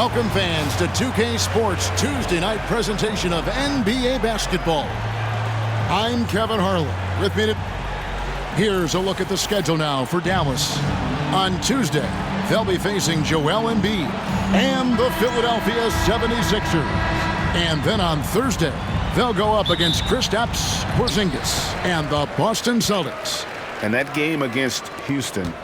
Welcome fans to 2K Sports Tuesday night presentation of NBA basketball. I'm Kevin Harlan. With me here's a look at the schedule now for Dallas. On Tuesday, they'll be facing Joel Embiid and the Philadelphia 76ers. And then on Thursday, they'll go up against Kristaps Porzingis and the Boston Celtics. And that game against Houston,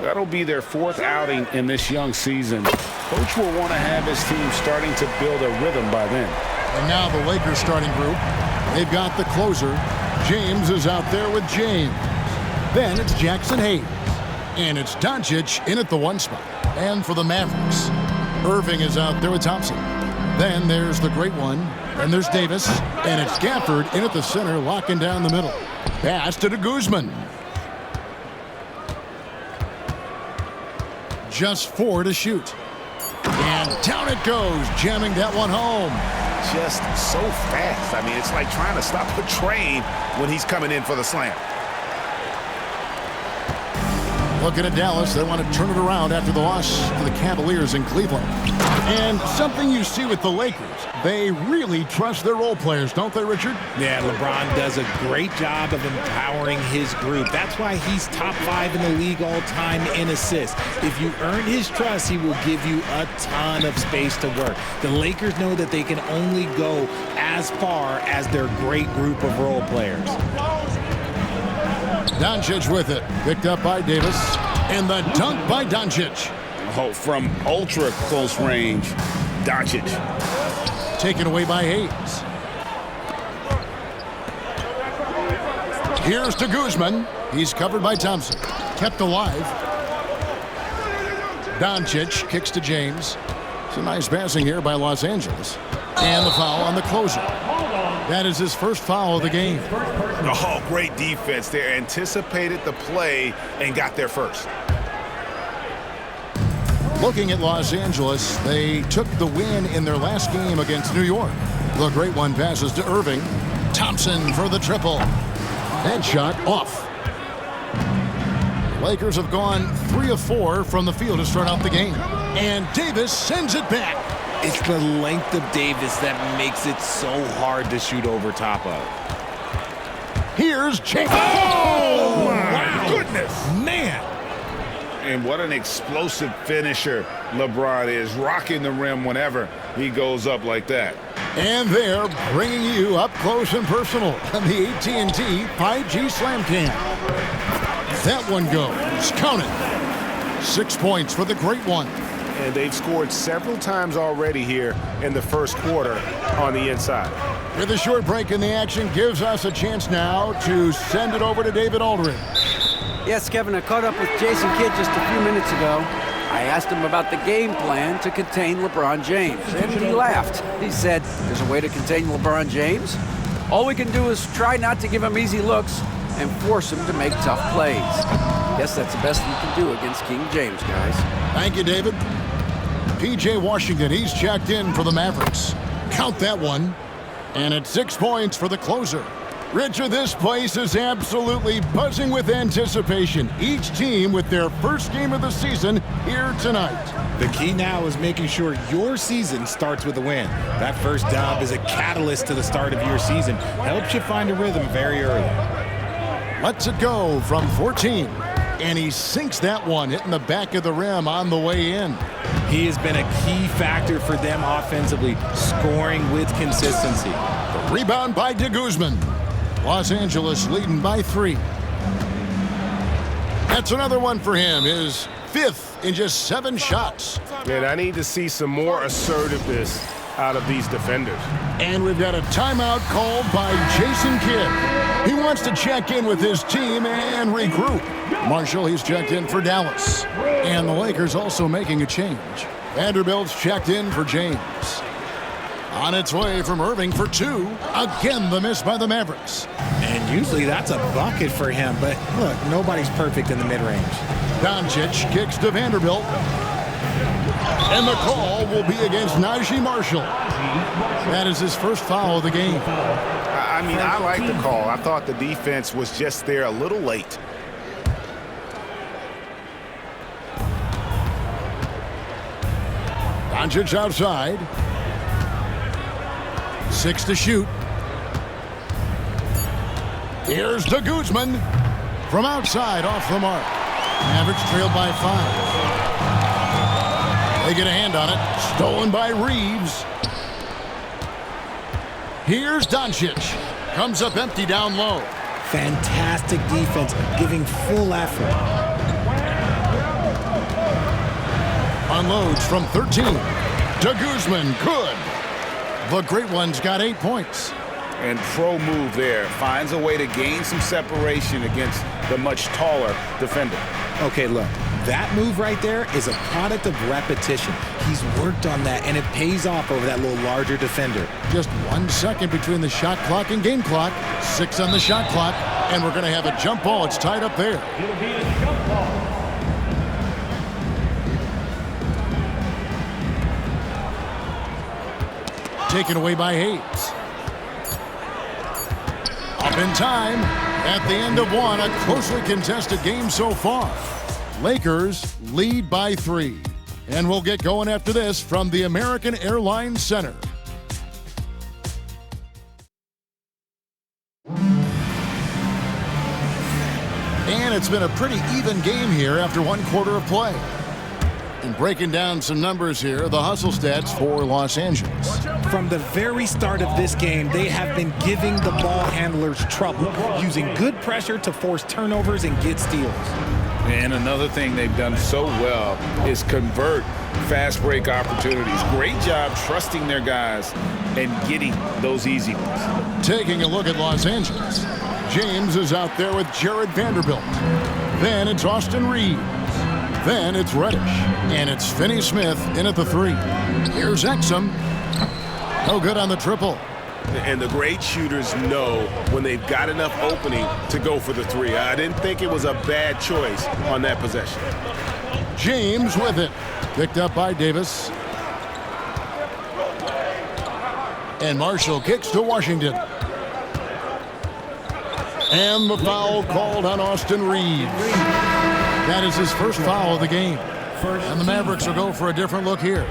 that'll be their fourth outing in this young season. Coach will want to have his team starting to build a rhythm by then. And now the Lakers starting group. They've got the closer. James is out there with James. Then it's Jackson Hayes. And it's Doncic in at the 1 spot. And for the Mavericks, Irving is out there with Thompson. Then there's the great one. And there's Davis. And it's Gafford in at the center, locking down the middle. Pass to Guzman. Just 4 to shoot. And down it goes, jamming that one home. Just so fast. I mean, it's like trying to stop a train when he's coming in for the slam. Looking at Dallas, they want to turn it around after the loss to the Cavaliers in Cleveland. And something you see with the Lakers, they really trust their role players, don't they, Richard? Yeah, LeBron does a great job of empowering his group. That's why he's top 5 in the league all time in assists. If you earn his trust, he will give you a ton of space to work. The Lakers know that they can only go as far as their great group of role players. Doncic with it, picked up by Davis, and the dunk by Doncic. Oh, from ultra close range, Doncic. Taken away by Hayes. Here's to Guzman. He's covered by Thompson. Kept alive. Doncic kicks to James. It's a nice passing here by Los Angeles. And the foul on the closer. That is his first foul of the game. Oh, great defense there. Anticipated the play and got there first. Looking at Los Angeles, they took the win in their last game against New York. The great one passes to Irving. Thompson for the triple. That shot off. Lakers have gone 3 of 4 from the field to start out the game. And Davis sends it back. It's the length of Davis that makes it so hard to shoot over top of. Here's James. Oh, my goodness. Man. And what an explosive finisher LeBron is, rocking the rim whenever he goes up like that. And they're bringing you up close and personal on the AT&T 5G Slam Cam. That one goes. Count it. 6 points for the great one. And they've scored several times already here in the first quarter on the inside. With a short break in the action, gives us a chance now to send it over to David Aldridge. Yes, Kevin, I caught up with Jason Kidd just a few minutes ago. I asked him about the game plan to contain LeBron James, and he laughed. He said, there's a way to contain LeBron James. All we can do is try not to give him easy looks and force him to make tough plays. Guess that's the best you can do against King James, guys. Thank you, David. P.J. Washington, he's checked in for the Mavericks. Count that one. And it's 6 points for the closer. Richard, this place is absolutely buzzing with anticipation. Each team with their first game of the season here tonight. The key now is making sure your season starts with a win. That first dub is a catalyst to the start of your season. Helps you find a rhythm very early. Lets it go from 14. And he sinks that one, hitting the back of the rim on the way in. He has been a key factor for them offensively, scoring with consistency. The rebound by Guzman. Los Angeles leading by 3. That's another one for him, his 5th in just 7 shots. Man, I need to see some more assertiveness out of these defenders. And we've got a timeout called by Jason Kidd. He wants to check in with his team and regroup. Marshall, he's checked in for Dallas. And the Lakers also making a change. Vanderbilt's checked in for James. On its way from Irving for 2. Again, the miss by the Mavericks. And usually that's a bucket for him, but look, nobody's perfect in the mid-range. Doncic kicks to Vanderbilt. And the call will be against Najee Marshall. That is his first foul of the game. I mean, I like the call. I thought the defense was just there a little late. Doncic outside. 6 to shoot. Here's to Guzman. From outside, off the mark. Mavericks trailed by 5. They get a hand on it. Stolen by Reeves. Here's Doncic. Comes up empty down low. Fantastic defense, giving full effort. Unloads from 13. To Guzman. Good. The great one's got 8 points. And pro move there. Finds a way to gain some separation against the much taller defender. Okay, look, that move right there is a product of repetition. He's worked on that, and it pays off over that little larger defender. Just 1 second between the shot clock and game clock. 6 on the shot clock, and we're going to have a jump ball. It's tied up there. It'll be a jump ball. Taken away by Hayes. Up in time. At the end of one, a closely contested game so far. Lakers lead by 3. And we'll get going after this from the American Airlines Center. And it's been a pretty even game here after 1 quarter of play. And breaking down some numbers here, the hustle stats for Los Angeles. From the very start of this game, they have been giving the ball handlers trouble, using good pressure to force turnovers and get steals. And another thing they've done so well is convert fast break opportunities. Great job trusting their guys and getting those easy ones. Taking a look at Los Angeles. James is out there with Jared Vanderbilt. Then it's Austin Reeves. Then it's Reddish. And it's Finney Smith in at the 3. Here's Exum. No good on the triple. And the great shooters know when they've got enough opening to go for the 3. I didn't think it was a bad choice on that possession. James with it. Picked up by Davis. And Marshall kicks to Washington. And the foul called on Austin Reeves. That is his first foul of the game. And the Mavericks will go for a different look here.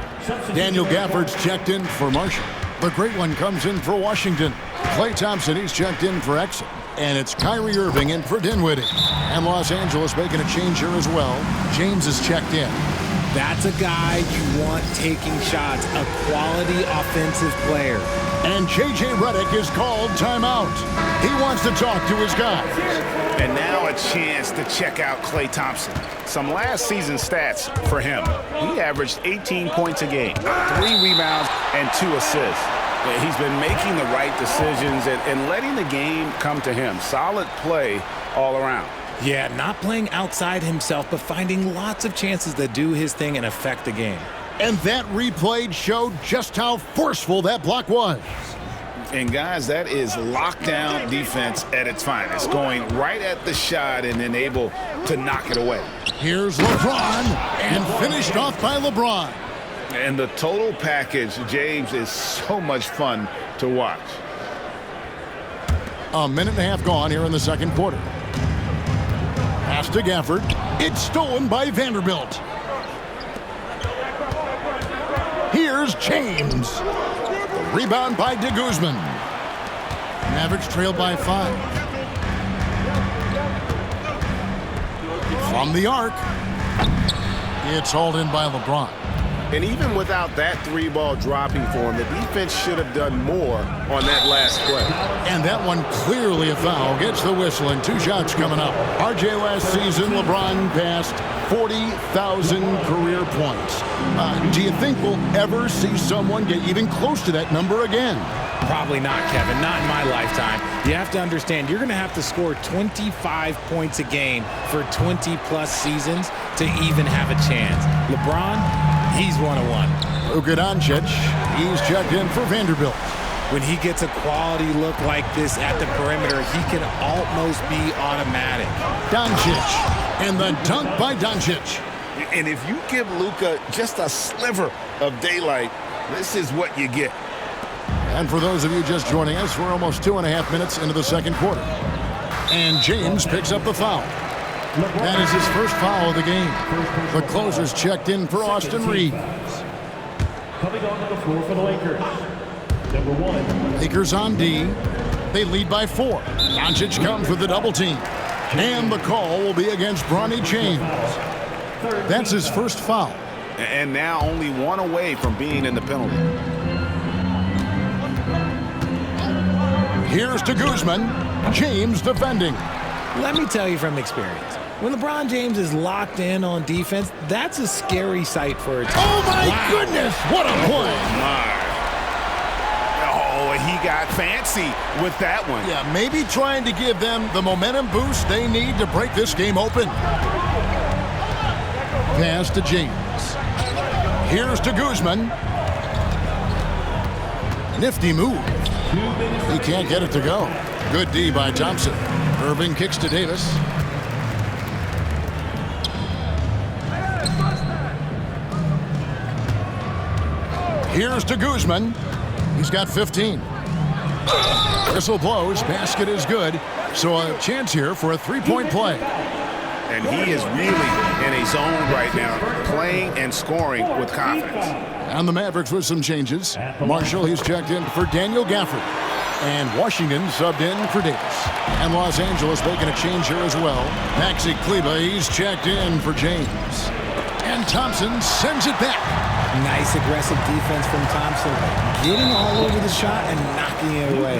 Daniel Gafford's checked in for Marshall. The great one comes in for Washington. Klay Thompson, he's checked in for Exum. And it's Kyrie Irving in for Dinwiddie. And Los Angeles making a change here as well. James is checked in. That's a guy you want taking shots, a quality offensive player. And J.J. Redick is called timeout. He wants to talk to his guys. And now a chance to check out Klay Thompson. Some last season stats for him. He averaged 18 points a game, 3 rebounds, and 2 assists. He's been making the right decisions and letting the game come to him. Solid play all around. Yeah, not playing outside himself, but finding lots of chances to do his thing and affect the game. And that replay showed just how forceful that block was. And guys, that is lockdown defense at its finest, going right at the shot and then able to knock it away. Here's LeBron, and finished off by LeBron. And the total package, James, is so much fun to watch. A minute and a half gone here in the second quarter. Pass to Gafford. It's stolen by Vanderbilt. Here's James. The rebound by de Guzman. Mavericks trailed by 5. From the arc. It's hauled in by LeBron. And even without that 3-ball dropping for him, the defense should have done more on that last play. And that one clearly a foul. Gets the whistle and 2 shots coming up. RJ last season, LeBron passed 40,000 career points. Do you think we'll ever see someone get even close to that number again? Probably not, Kevin. Not in my lifetime. You have to understand, you're going to have to score 25 points a game for 20-plus seasons to even have a chance. LeBron, he's 101. Luka Doncic, he's checked in for Vanderbilt. When he gets a quality look like this at the perimeter, he can almost be automatic. Doncic, and the dunk by Doncic. And if you give Luka just a sliver of daylight, this is what you get. And for those of you just joining us, we're almost 2.5 minutes into the second quarter. And James picks up the foul. That is his first foul of the game. The closer's checked in for Austin Reeves. Coming onto the floor for the Lakers, number 1. Lakers on D. They lead by 4. Doncic comes with the double team. And the call will be against Bronny James. That's his first foul. And now only one away from being in the penalty. Here's to Guzman. James defending. Let me tell you from experience, when LeBron James is locked in on defense, that's a scary sight for a team. Oh, my goodness. What a play. Oh, he got fancy with that one. Yeah, maybe trying to give them the momentum boost they need to break this game open. Pass to James. Here's to Guzman. Nifty move. He can't get it to go. Good D by Thompson. Irving kicks to Davis. Here's to Guzman. He's got 15. Whistle blows. Basket is good. So a chance here for a three-point play. And he is really in a zone right now, playing and scoring with confidence. And the Mavericks with some changes. Marshall, he's checked in for Daniel Gafford. And Washington subbed in for Davis. And Los Angeles making a change here as well. Maxi Kleber, he's checked in for James. And Thompson sends it back. Nice aggressive defense from Thompson. Getting all over the shot and knocking it away.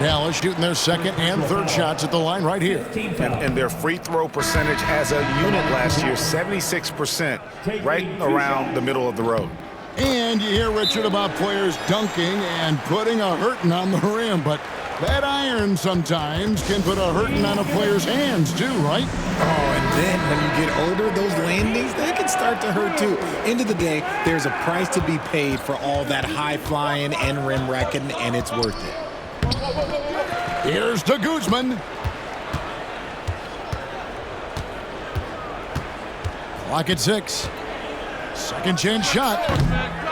Dallas shooting their second and third shots at the line right here. And their free throw percentage as a unit last year, 76%, right around the middle of the road. And you hear, Richard, about players dunking and putting a hurting on the rim, but that iron sometimes can put a hurting on a player's hands too, right? Oh, and then when you get older, those landings, they can start to hurt too. End of the day, there's a price to be paid for all that high flying and rim wrecking, and it's worth it. Here's to Guzman. Clock at 6. Second chance shot.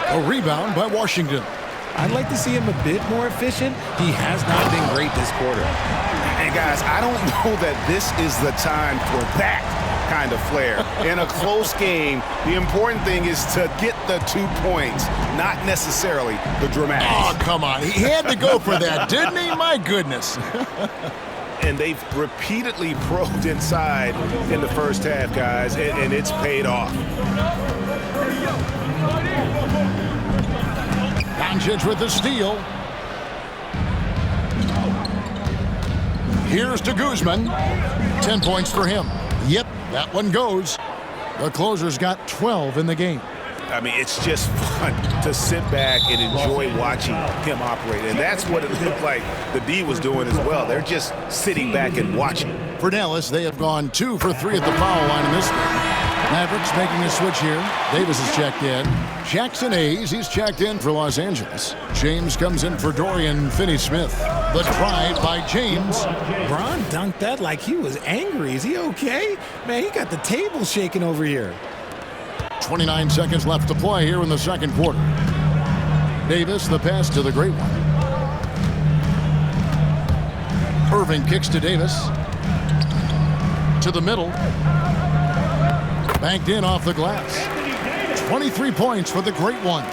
A rebound by Washington. I'd like to see him a bit more efficient. He has not been great this quarter. And guys, I don't know that this is the time for that kind of flair. In a close game, the important thing is to get the 2 points, not necessarily the dramatics. Oh, come on. He had to go for that, didn't he? My goodness. And they've repeatedly probed inside in the first half, guys, and it's paid off. Doncic with the steal. Here's to Guzman. 10 points for him. Yep, that one goes. The closer's got 12 in the game. I mean, it's just fun to sit back and enjoy watching him operate. And that's what it looked like the D was doing as well. They're just sitting back and watching. For Dallas, they have gone 2 for 3 at the foul line in this game. Mavericks making a switch here. Davis is checked in. Jackson Hayes, he's checked in for Los Angeles. James comes in for Dorian Finney-Smith. The drive by James. Bron dunked that like he was angry. Is he okay? Man, he got the table shaking over here. 29 seconds left to play here in the second quarter. Davis, the pass to the great one. Irving kicks to Davis. To the middle. Banked in off the glass. 23 points for the great one.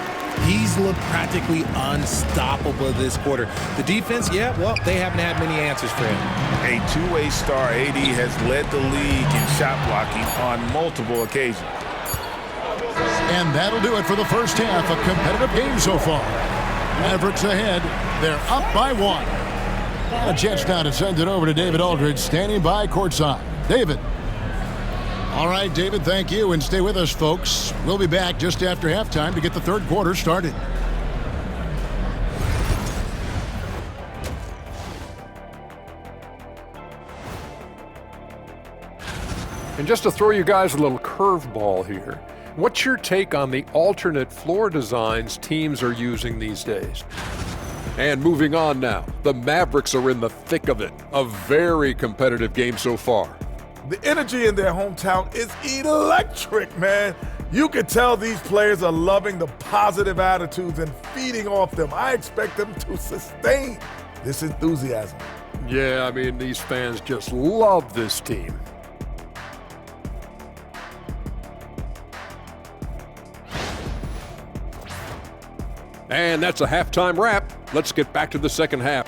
He's looked practically unstoppable this quarter. The defense, yeah, well, they haven't had many answers for him. A two-way star, AD has led the league in shot blocking on multiple occasions. And that'll do it for the first half. A competitive game so far. Mavericks ahead. They're up by 1. A chance now to send it over to David Aldridge, standing by courtside. David. All right, David, thank you, and stay with us, folks. We'll be back just after halftime to get the third quarter started. And just to throw you guys a little curveball here, what's your take on the alternate floor designs teams are using these days? And moving on now, the Mavericks are in the thick of it. A very competitive game so far. The energy in their hometown is electric, man. You can tell these players are loving the positive attitudes and feeding off them. I expect them to sustain this enthusiasm. Yeah, I mean, these fans just love this team. And that's a halftime wrap. Let's get back to the second half.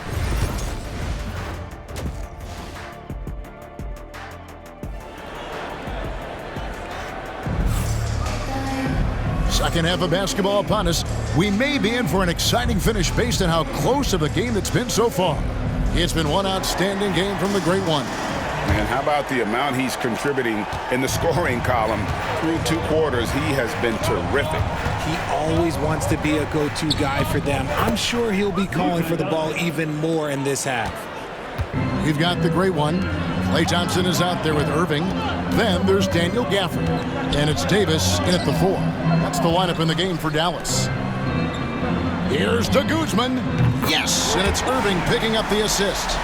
Second half of basketball upon us. We may be in for an exciting finish based on how close of a game it's been so far. It's been one outstanding game from the Great One. Man, how about the amount he's contributing in the scoring column through 2 quarters? He has been terrific. He always wants to be a go-to guy for them. I'm sure he'll be calling for the ball even more in this half. We've got the Great One. Klay Thompson is out there with Irving. Then there's Daniel Gafford. And it's Davis in at the 4. That's the lineup in the game for Dallas. Here's to Guzman. Yes, and it's Irving picking up the assist.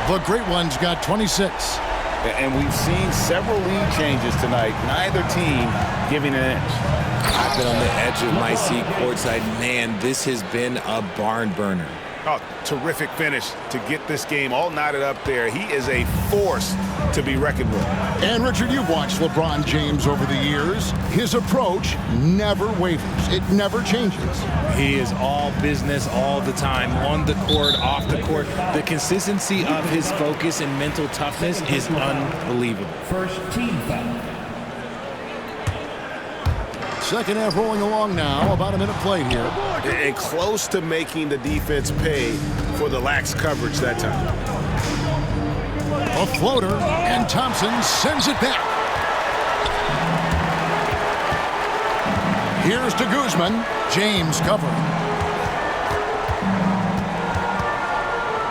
The Great One's got 26. And we've seen several lead changes tonight. Neither team giving an inch. I've been on the edge of my seat courtside. Man, this has been a barn burner. Oh, terrific finish to get this game all knotted up there. He is a force to be reckoned with. And Richard, you've watched LeBron James over the years. His approach never wavers. It never changes. He is all business all the time, on the court, off the court. The consistency of his focus and mental toughness is unbelievable. First team foul. Second half rolling along now. About a minute played here. And close to making the defense pay for the lax coverage that time. A floater, and Thompson sends it back. Here's to Guzman. James covering.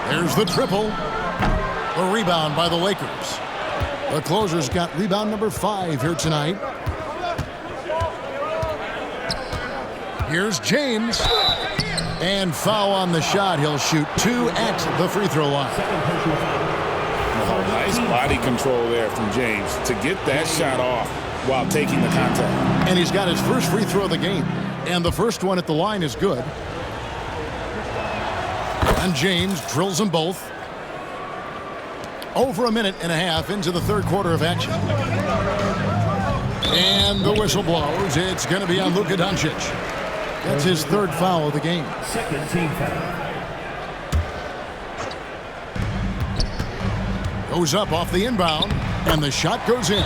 There's the triple. The rebound by the Lakers. The closer's got rebound number 5 here tonight. Here's James. And foul on the shot. He'll shoot 2 at the free throw line. Oh, nice body control there from James to get that shot off while taking the contact. And he's got his first free throw of the game. And the first one at the line is good. And James drills them both. Over a minute and a half into the third quarter of action. And the whistle blows. It's going to be on Luka Doncic. That's his third foul of the game. Second team foul. Goes up off the inbound, and the shot goes in.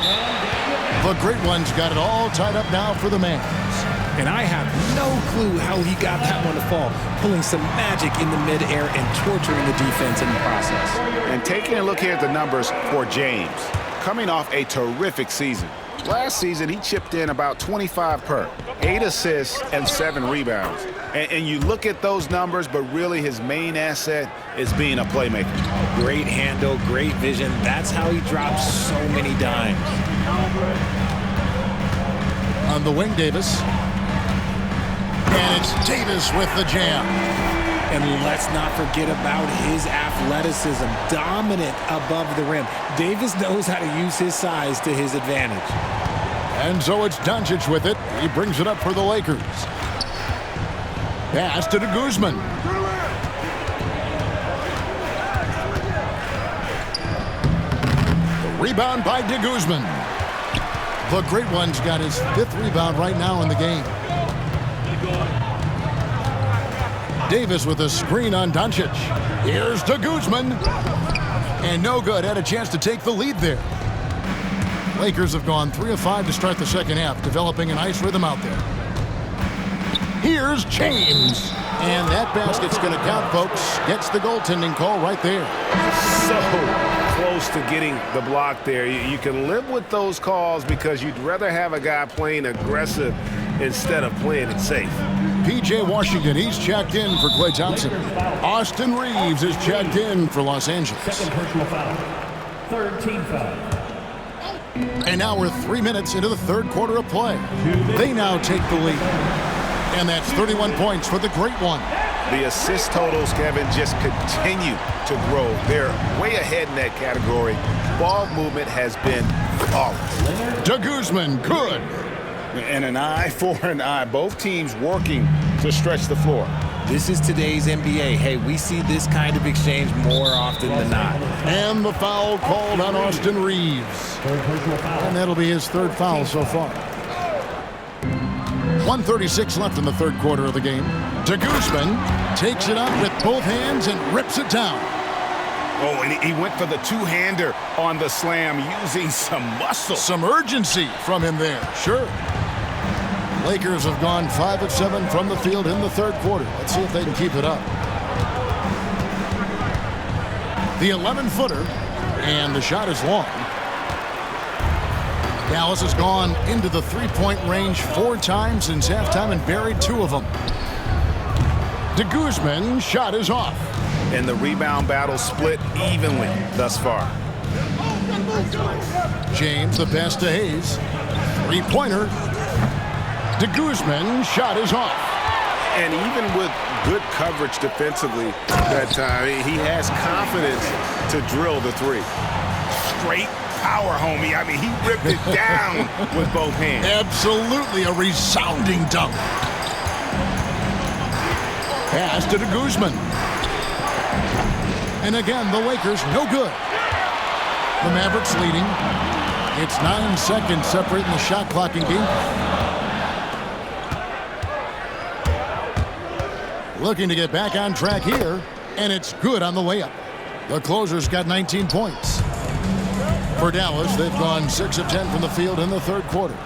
The Great One's got it all tied up now for the Mavs. And I have no clue how he got that one to fall, pulling some magic in the midair and torturing the defense in the process. And taking a look here at the numbers for James, coming off a terrific season. Last season, he chipped in about 25 per, 8 assists and 7 rebounds. And you look at those numbers, but really his main asset is being a playmaker. Great handle, great vision. That's how he drops so many dimes. On the wing, Davis. And it's Davis with the jam. And let's not forget about his athleticism, dominant above the rim. Davis knows how to use his size to his advantage. And so it's Doncic with it. He brings it up for the Lakers. Pass to Guzman. The rebound by Guzman. The Great One's got his 5th rebound right now in the game. Davis with a screen on Doncic. Here's to Guzman. And no good. Had a chance to take the lead there. Lakers have gone 3 of 5 to start the second half, developing a nice rhythm out there. Here's James. And that basket's going to count, folks. Gets the goaltending call right there. So close to getting the block there. You can live with those calls because you'd rather have a guy playing aggressive instead of playing it safe. P.J. Washington, he's checked in for Klay Thompson. Austin Reeves is checked in for Los Angeles. Second personal foul. Third team foul. And now we're 3 minutes into the third quarter of play. They now take the lead. And that's 31 points for the Great One. The assist totals, Kevin, just continue to grow. They're way ahead in that category. Ball movement has been flawless. To Guzman, good. And an eye for an eye. Both teams working to stretch the floor. This is today's NBA. Hey, we see this kind of exchange more often than not. And the foul called on Austin Reeves. And that'll be his 3rd foul so far. 1:36 left in the third quarter of the game. De Guzman takes it up with both hands and rips it down. Oh, and he went for the two-hander on the slam using some muscle. Some urgency from him there, sure. Lakers have gone 5 of 7 from the field in the third quarter. Let's see if they can keep it up. The 11-footer, and the shot is long. Dallas has gone into the three-point range 4 times since halftime and buried 2 of them. De Guzman shot is off. And the rebound battle split evenly thus far. James the pass to Hayes. Three-pointer. De Guzman shot is off. And even with good coverage defensively that time, he has confidence to drill the three. Straight power, homie. I mean, he ripped it down with both hands. Absolutely a resounding dunk. Pass to De Guzman. And again, the Lakers no good. The Mavericks leading. It's 9 seconds separating the shot clock and game. Looking to get back on track here, and it's good on the layup. The closer's got 19 points. For Dallas, they've gone 6 of 10 from the field in the third quarter.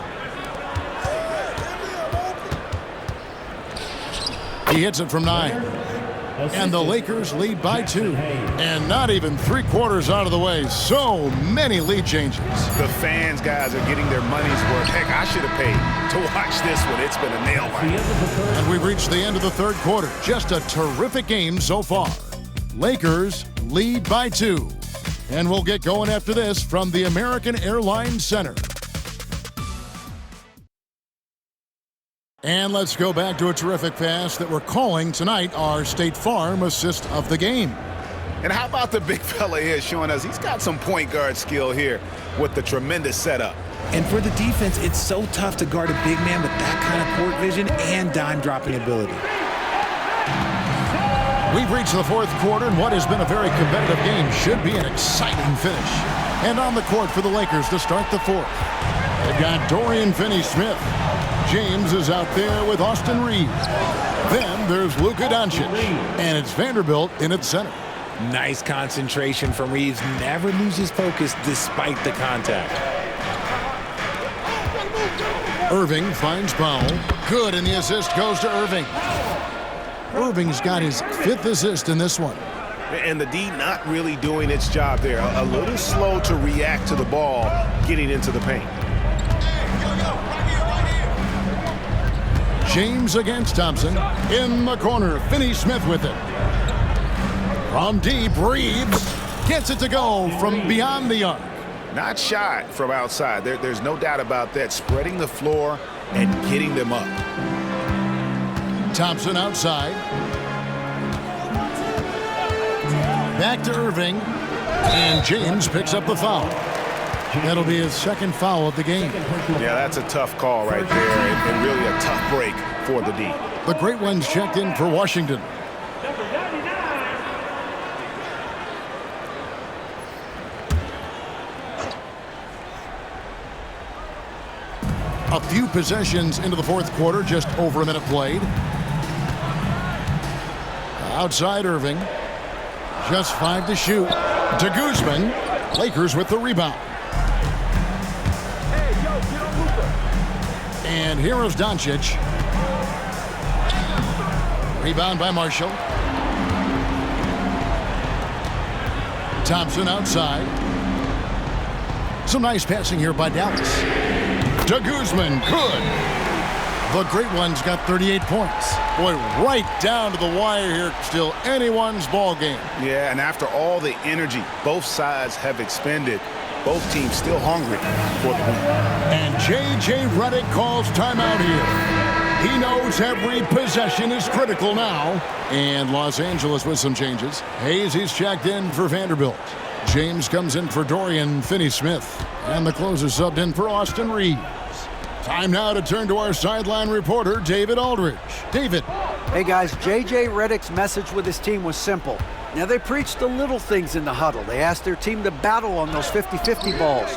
He hits it from 9. And the Lakers lead by 2. And not even 3/4 out of the way. So many lead changes. The fans, guys, are getting their money's worth. Heck, I should have paid to watch this one. It's been a nail biter. And we've reached the end of the third quarter. Just a terrific game so far. Lakers lead by 2. And we'll get going after this from the American Airlines Center. And let's go back to a terrific pass that we're calling tonight our State Farm assist of the game. And how about the big fella here showing us he's got some point guard skill here with the tremendous setup. And for the defense, it's so tough to guard a big man with that kind of court vision and dime dropping ability. We've reached the fourth quarter, and what has been a very competitive game should be an exciting finish. And on the court for the Lakers to start the fourth. They've got Dorian Finney-Smith. James is out there with Austin Reeves. Then there's Luka Doncic, and it's Vanderbilt in its center. Nice concentration from Reeves. Never loses focus despite the contact. Irving finds Powell. Good, and the assist goes to Irving. Irving's got his 5th assist in this one. And the D not really doing its job there. A little slow to react to the ball getting into the paint. James against Thompson. In the corner, Finney-Smith with it. From deep, Reeves gets it to go from beyond the arc. Not shy from outside. There's no doubt about that. Spreading the floor and getting them up. Thompson outside. Back to Irving. And James picks up the foul. That'll be his 2nd foul of the game. Yeah, that's a tough call right there, and really a tough break for the D. The Great Ones checked in for Washington. A few possessions into the fourth quarter, just over a minute played. Outside Irving. Just 5 to shoot. De Guzman. Lakers with the rebound. And here is Doncic. Rebound by Marshall. Thompson outside. Some nice passing here by Dallas. De Guzman, good. The Great Ones got 38 points. Boy, right down to the wire here. Still anyone's ball game. Yeah, and after all the energy both sides have expended, both teams still hungry for the win. And J.J. Redick calls timeout here. He knows every possession is critical now. And Los Angeles with some changes. Hayes is checked in for Vanderbilt. James comes in for Dorian Finney-Smith. And the closer subbed in for Austin Reeves. Time now to turn to our sideline reporter, David Aldridge. David. Hey guys, J.J. Redick's message with his team was simple. Now, they preached the little things in the huddle. They asked their team to battle on those 50-50 balls.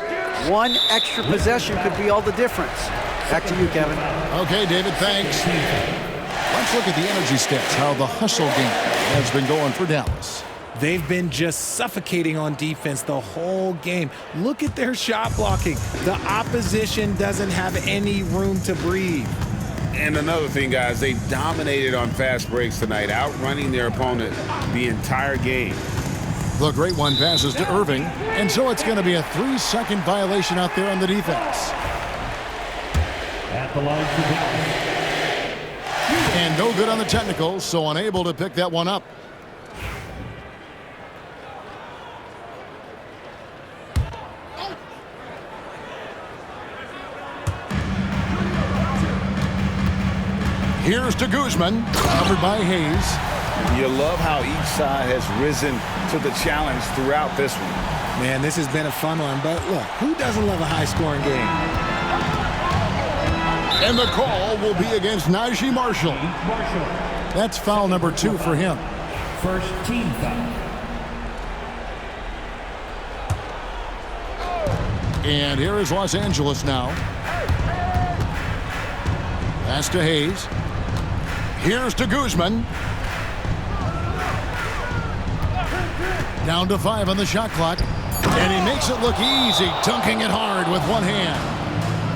One extra possession could be all the difference. Back to you, Kevin. Okay, David, thanks. Let's look at the energy stats, how the hustle game has been going for Dallas. They've been just suffocating on defense the whole game. Look at their shot blocking. The opposition doesn't have any room to breathe. And another thing, guys, they dominated on fast breaks tonight, outrunning their opponent the entire game. The great one passes to Irving, and so it's going to be a 3-second violation out there on the defense. At the line for Dallas. And no good on the technical, so unable to pick that one up. Here's to Guzman, covered by Hayes. You love how each side has risen to the challenge throughout this one. Man, this has been a fun one, but look, who doesn't love a high-scoring game? And the call will be against Najee Marshall. That's foul number 2 for him. First team foul. And here is Los Angeles now. Pass to Hayes. Here's to Guzman. Down to 5 on the shot clock. And he makes it look easy, dunking it hard with one hand.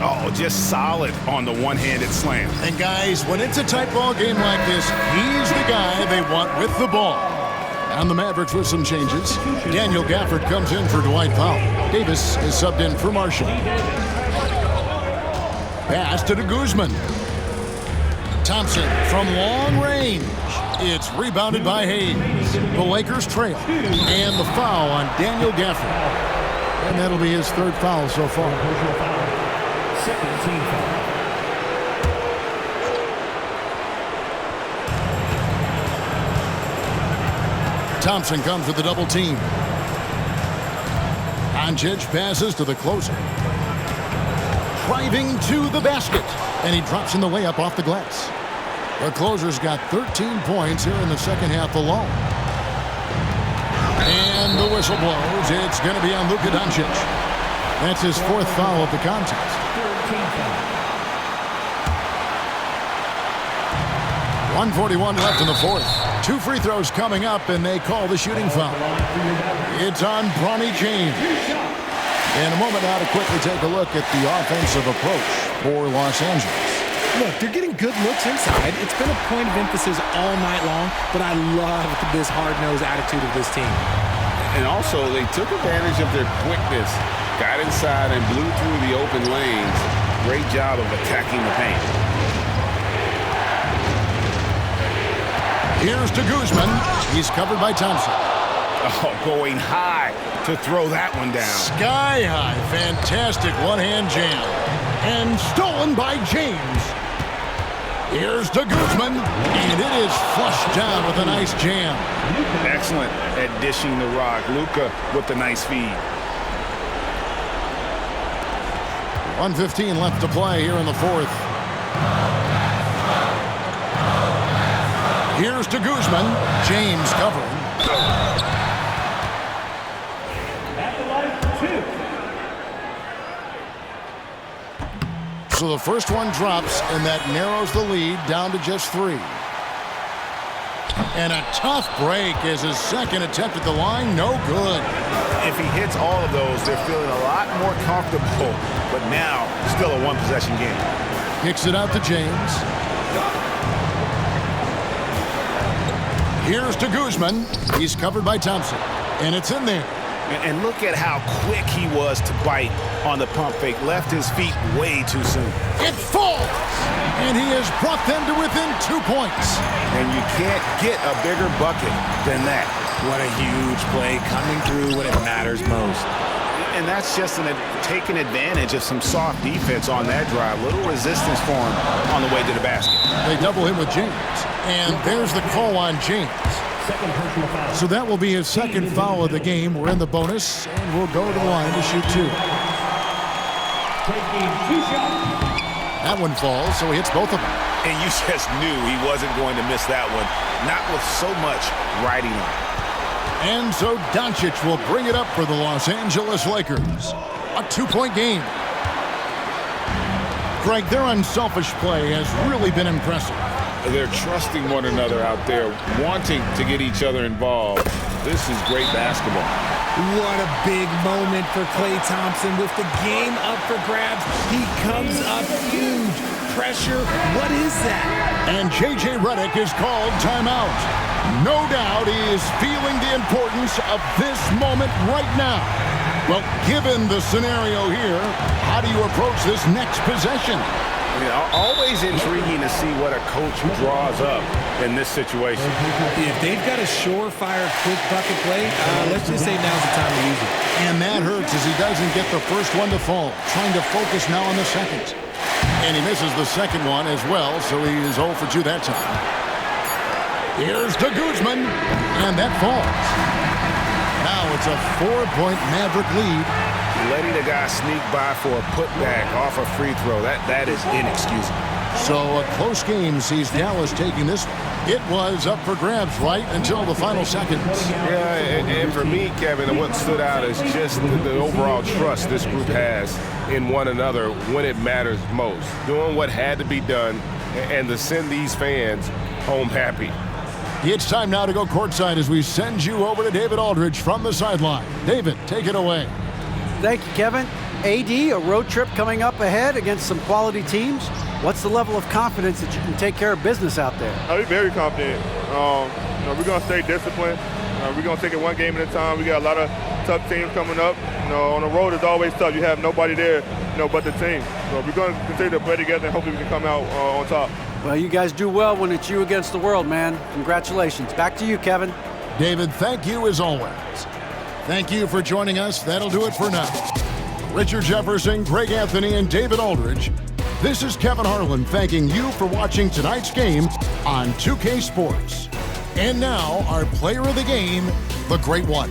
Oh, just solid on the one-handed slam. And guys, when it's a tight ball game like this, he's the guy they want with the ball. And the Mavericks with some changes. Daniel Gafford comes in for Dwight Powell. Davis is subbed in for Marshall. Pass to Guzman. Thompson from long range. It's rebounded by Hayes. The Lakers trail. And the foul on Daniel Gafford. And that'll be his 3rd foul so far. Second team foul. Thompson comes with a double team. Doncic passes to the closer. Driving to the basket. And he drops in the layup off the glass. The closer's got 13 points here in the second half alone. And the whistle blows. It's going to be on Luka Doncic. That's his 4th foul of the contest. 1:41 left in the 4th. 2 free throws coming up, and they call the shooting foul. It's on Bronny James. In a moment now to quickly take a look at the offensive approach for Los Angeles. Look, they're getting good looks inside. It's been a point of emphasis all night long, but I love this hard-nosed attitude of this team. And also, they took advantage of their quickness, got inside and blew through the open lanes. Great job of attacking the paint. Here's to Guzman. He's covered by Thompson. Oh, going high to throw that one down. Sky high. Fantastic one-hand jam. And stolen by James. Here's to Guzman. And it is flushed down with a nice jam. Excellent at dishing the rock. Luka with the nice feed. 1:15 left to play here in the 4th. Here's to Guzman. James covering. At the line for 2. So the first one drops, and that narrows the lead down to just 3. And a tough break as his second attempt at the line. No good. If he hits all of those, they're feeling a lot more comfortable. But now, still a one-possession game. Kicks it out to James. Here's to Guzman. He's covered by Thompson. And it's in there. And look at how quick he was to bite on the pump fake. Left his feet way too soon. It falls! And he has brought them to within 2 points. And you can't get a bigger bucket than that. What a huge play coming through when it matters most. And that's just taking advantage of some soft defense on that drive. Little resistance for him on the way to the basket. They double him with James. And there's the call on James. So that will be his 2nd foul of the game. We're in the bonus, and we'll go to the line to shoot 2. That one falls, so he hits both of them. And you just knew he wasn't going to miss that one. Not with so much riding on it. And so Doncic will bring it up for the Los Angeles Lakers. A 2-point game. Greg, their unselfish play has really been impressive. They're trusting one another out there, wanting to get each other involved. This is great basketball. What a big moment for Klay Thompson with the game up for grabs. He comes up huge. Pressure, what is that? And J.J. Redick is called timeout. No doubt he is feeling the importance of this moment right now. Well, given the scenario here, how do you approach this next possession? Yeah, always intriguing to see what a coach draws up in this situation. If they've got a surefire quick bucket play, let's just say now's the time to use it. And that hurts as he doesn't get the first one to fall. Trying to focus now on the second. And he misses the second one as well, so he is 0 for 2 that time. Here's to Guzman, and that falls. Now it's a 4-point Maverick lead. Letting the guy sneak by for a putback off a free throw, that is inexcusable. So a close game sees Dallas taking this one. It was up for grabs right until the final seconds. Yeah, and for me, Kevin, what stood out is just the overall trust this group has in one another when it matters most. Doing what had to be done and to send these fans home happy. It's time now to go courtside as we send you over to David Aldridge from the sideline. David, take it away. Thank you, Kevin. AD, a road trip coming up ahead against some quality teams. What's the level of confidence that you can take care of business out there? I'll be very confident. We're going to stay disciplined. We're going to take it one game at a time. We got a lot of tough teams coming up. On the road, it's always tough. You have nobody there, but the team. So we're going to continue to play together, and hopefully we can come out on top. Well, you guys do well when it's you against the world, man. Congratulations. Back to you, Kevin. David, thank you as always. Thank you for joining us. That'll do it for now. Richard Jefferson, Greg Anthony, and David Aldridge. This is Kevin Harlan thanking you for watching tonight's game on 2K Sports. And now, our player of the game, the Great One.